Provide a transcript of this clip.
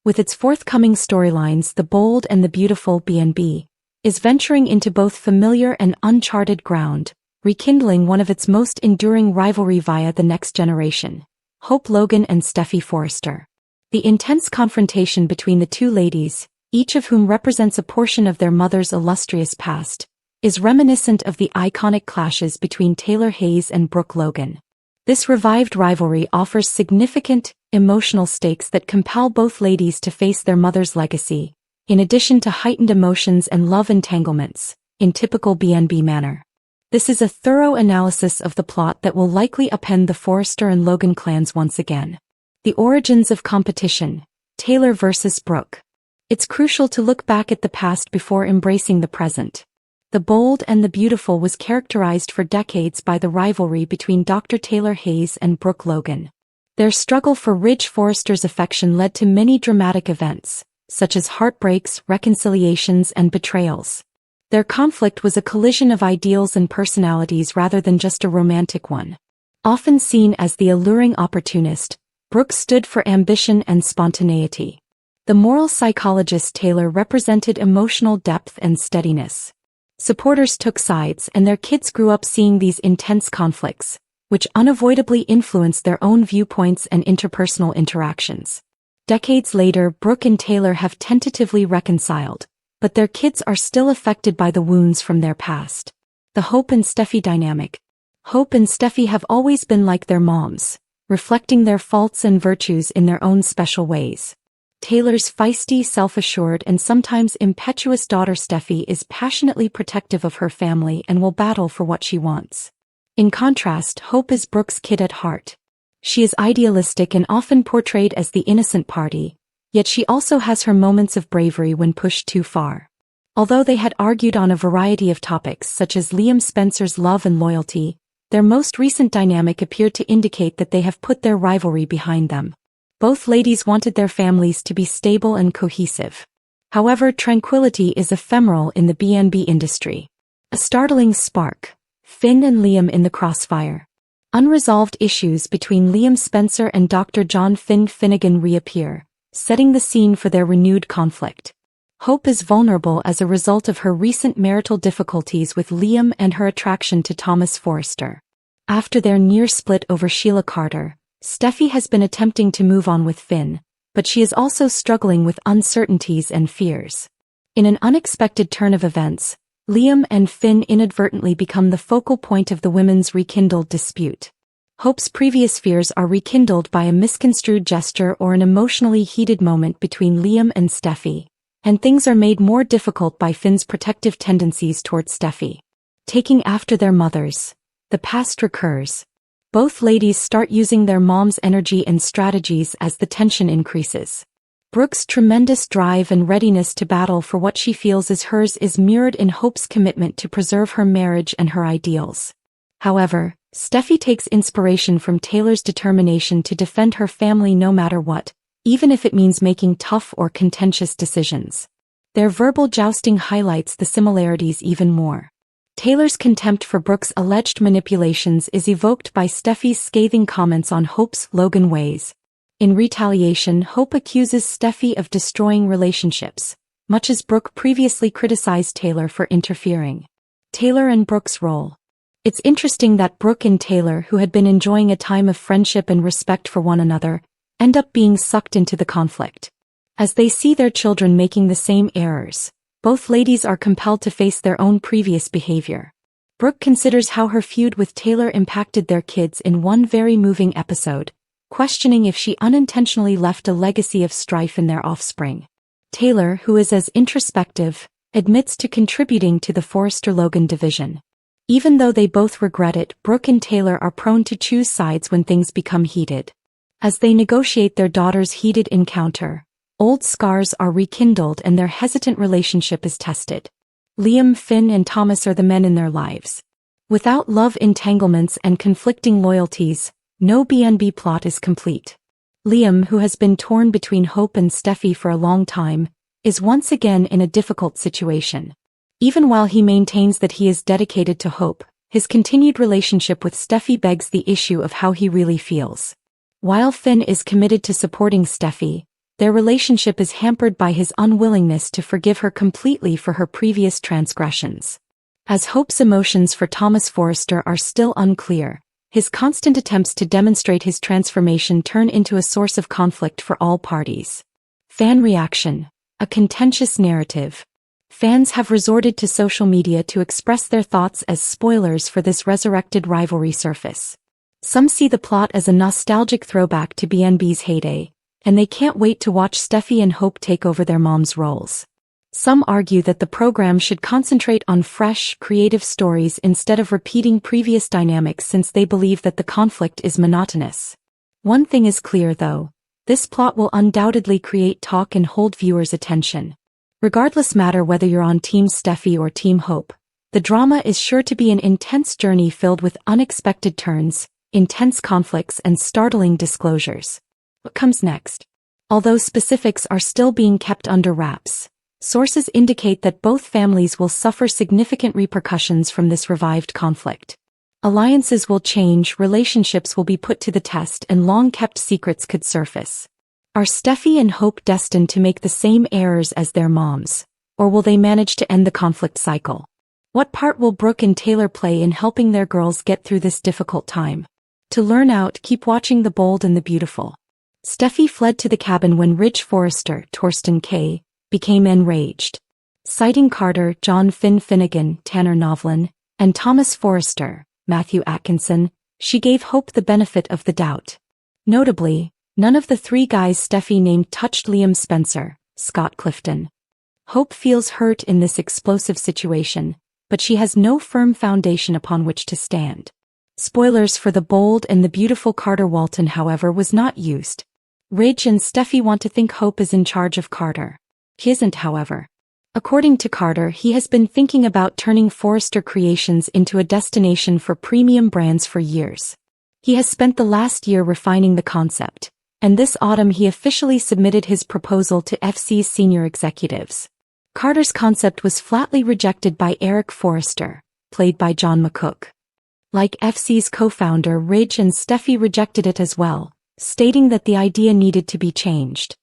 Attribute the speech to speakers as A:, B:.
A: With its forthcoming storylines, The Bold and the Beautiful B&B is venturing into both familiar and uncharted ground, rekindling one of its most enduring rivalry via the next generation, Hope Logan and Steffy Forrester. The intense confrontation between the two ladies, each of whom represents a portion of their mother's illustrious past, is reminiscent of the iconic clashes between Taylor Hayes and Brooke Logan. This revived rivalry offers significant, emotional stakes that compel both ladies to face their mother's legacy, in addition to heightened emotions and love entanglements, in typical B&B manner. This is a thorough analysis of the plot that will likely upend the Forrester and Logan clans once again. The origins of competition, Taylor versus Brooke. It's crucial to look back at the past before embracing the present. The Bold and the Beautiful was characterized for decades by the rivalry between Dr. Taylor Hayes and Brooke Logan. Their struggle for Ridge Forrester's affection led to many dramatic events, such as heartbreaks, reconciliations, and betrayals. Their conflict was a collision of ideals and personalities rather than just a romantic one. Often seen as the alluring opportunist, Brooke stood for ambition and spontaneity. The moral psychologist Taylor represented emotional depth and steadiness. Supporters took sides and their kids grew up seeing these intense conflicts, which unavoidably influenced their own viewpoints and interpersonal interactions. Decades later, Brooke and Taylor have tentatively reconciled, but their kids are still affected by the wounds from their past. The Hope and Steffy dynamic. Hope and Steffy have always been like their moms, reflecting their faults and virtues in their own special ways. Taylor's feisty, self-assured, and sometimes impetuous daughter Steffy is passionately protective of her family and will battle for what she wants. In contrast, Hope is Brooke's kid at heart. She is idealistic and often portrayed as the innocent party, yet she also has her moments of bravery when pushed too far. Although they had argued on a variety of topics such as Liam Spencer's love and loyalty, their most recent dynamic appeared to indicate that they have put their rivalry behind them. Both ladies wanted their families to be stable and cohesive. However, tranquility is ephemeral in the B&B industry. A startling spark. Finn and Liam in the crossfire. Unresolved issues between Liam Spencer and Dr. John Finn Finnegan reappear, setting the scene for their renewed conflict. Hope is vulnerable as a result of her recent marital difficulties with Liam and her attraction to Thomas Forrester. After their near split over Sheila Carter, Steffy has been attempting to move on with Finn, but she is also struggling with uncertainties and fears. In an unexpected turn of events, Liam and Finn inadvertently become the focal point of the women's rekindled dispute. Hope's previous fears are rekindled by a misconstrued gesture or an emotionally heated moment between Liam and Steffy, and things are made more difficult by Finn's protective tendencies toward Steffy. Taking after their mothers, the past recurs. Both ladies start using their mom's energy and strategies as the tension increases. Brooke's tremendous drive and readiness to battle for what she feels is hers is mirrored in Hope's commitment to preserve her marriage and her ideals. However, Steffy takes inspiration from Taylor's determination to defend her family no matter what, even if it means making tough or contentious decisions. Their verbal jousting highlights the similarities even more. Taylor's contempt for Brooke's alleged manipulations is evoked by Steffy's scathing comments on Hope's Logan ways. In retaliation, Hope accuses Steffy of destroying relationships, much as Brooke previously criticized Taylor for interfering. Taylor and Brooke's role. It's interesting that Brooke and Taylor, who had been enjoying a time of friendship and respect for one another, end up being sucked into the conflict. As they see their children making the same errors, both ladies are compelled to face their own previous behavior. Brooke considers how her feud with Taylor impacted their kids in one very moving episode, questioning if she unintentionally left a legacy of strife in their offspring. Taylor, who is as introspective, admits to contributing to the Forrester-Logan division. Even though they both regret it, Brooke and Taylor are prone to choose sides when things become heated. As they negotiate their daughter's heated encounter, old scars are rekindled and their hesitant relationship is tested. Liam, Finn, and Thomas are the men in their lives. Without love entanglements and conflicting loyalties, no B&B plot is complete. Liam, who has been torn between Hope and Steffy for a long time, is once again in a difficult situation. Even while he maintains that he is dedicated to Hope, his continued relationship with Steffy begs the issue of how he really feels. While Finn is committed to supporting Steffy, Their relationship is hampered by his unwillingness to forgive her completely for her previous transgressions. As Hope's emotions for Thomas Forrester are still unclear, his constant attempts to demonstrate his transformation turn into a source of conflict for all parties. Fan reaction. A contentious narrative. Fans have resorted to social media to express their thoughts as spoilers for this resurrected rivalry surface. Some see the plot as a nostalgic throwback to BNB's heyday, and they can't wait to watch Steffy and Hope take over their moms' roles. Some argue that the program should concentrate on fresh, creative stories instead of repeating previous dynamics since they believe that the conflict is monotonous. One thing is clear though, this plot will undoubtedly create talk and hold viewers' attention. Regardless matter whether you're on Team Steffy or Team Hope, the drama is sure to be an intense journey filled with unexpected turns, intense conflicts and startling disclosures. What comes next? Although specifics are still being kept under wraps, sources indicate that both families will suffer significant repercussions from this revived conflict. Alliances will change, relationships will be put to the test, and long-kept secrets could surface. Are Steffy and Hope destined to make the same errors as their moms, or will they manage to end the conflict cycle? What part will Brooke and Taylor play in helping their girls get through this difficult time? To learn out, keep watching The Bold and the Beautiful. Steffy fled to the cabin when Ridge Forrester, Torsten K., became enraged. Citing Carter, John Finnegan, Tanner Novlin, and Thomas Forrester, Matthew Atkinson, she gave Hope the benefit of the doubt. Notably, none of the three guys Steffy named touched Liam Spencer, Scott Clifton. Hope feels hurt in this explosive situation, but she has no firm foundation upon which to stand. Spoilers for The Bold and the Beautiful. Carter Walton, however, was not used. Ridge and Steffy want to think Hope is in charge of Carter. He isn't, however. According to Carter, he has been thinking about turning Forrester Creations into a destination for premium brands for years. He has spent the last year refining the concept, and this autumn he officially submitted his proposal to FC's senior executives. Carter's concept was flatly rejected by Eric Forrester, played by John McCook. Like FC's co-founder, Ridge and Steffy rejected it as well, stating that the idea needed to be changed.